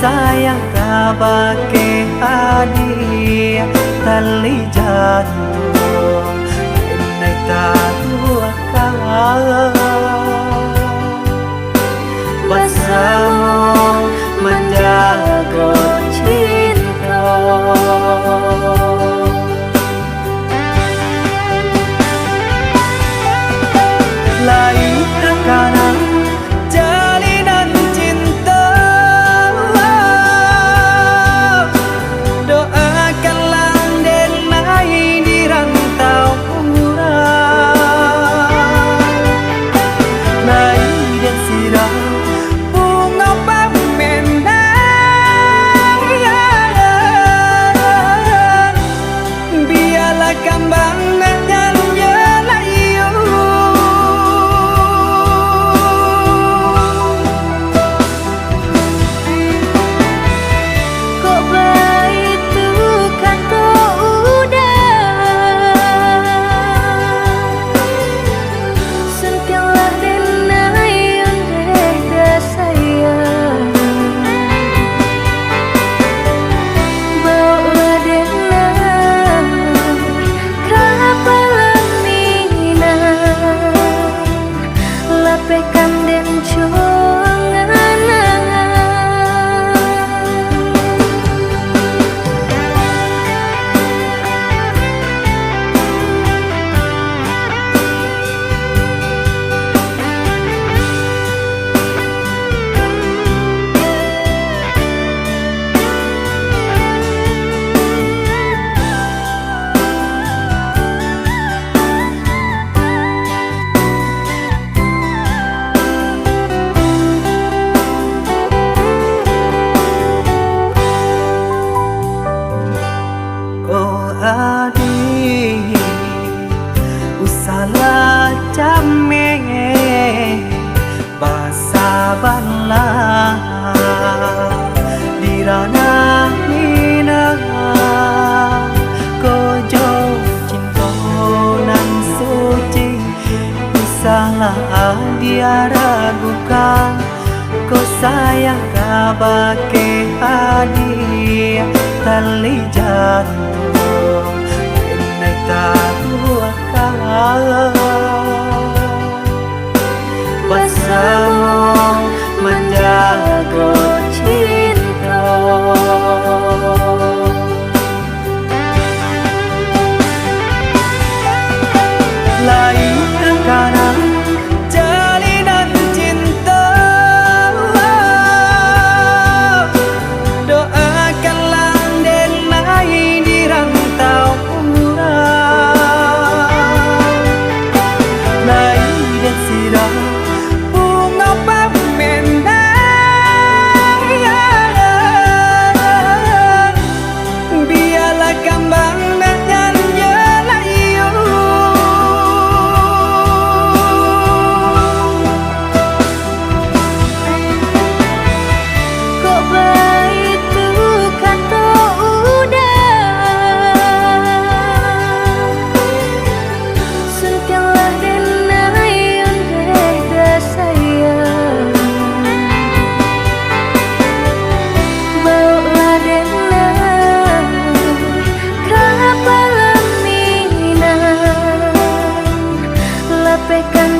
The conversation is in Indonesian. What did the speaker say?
sayang kabake hadiah tali jantung Enai tahu akal bersama menjaga cinta lain terkadang jalinan cinta doakanlah denai di rantau umurah naik dan sirah bunga pemenang biarlah kambang dan jelayu kok baik tuh kata udah sentialah denai yang deh sayang bawa denai kapalan mina lapekan den oh adik usalah jame basa banlah dirana mina kojo cinta nan suci usalah dia ragukan kau sayang kabake hadiah tali jantung Enai tahu akal bersama menjaga cinta lain terkadang jalinan cinta doakanlah denai di rantau umurah naik dan sirah bunga pemenang biarlah kambang dan jelayu kok baik tuh kata udah sentialah denai yang deh sayang bawa denai kapalan mina lapekan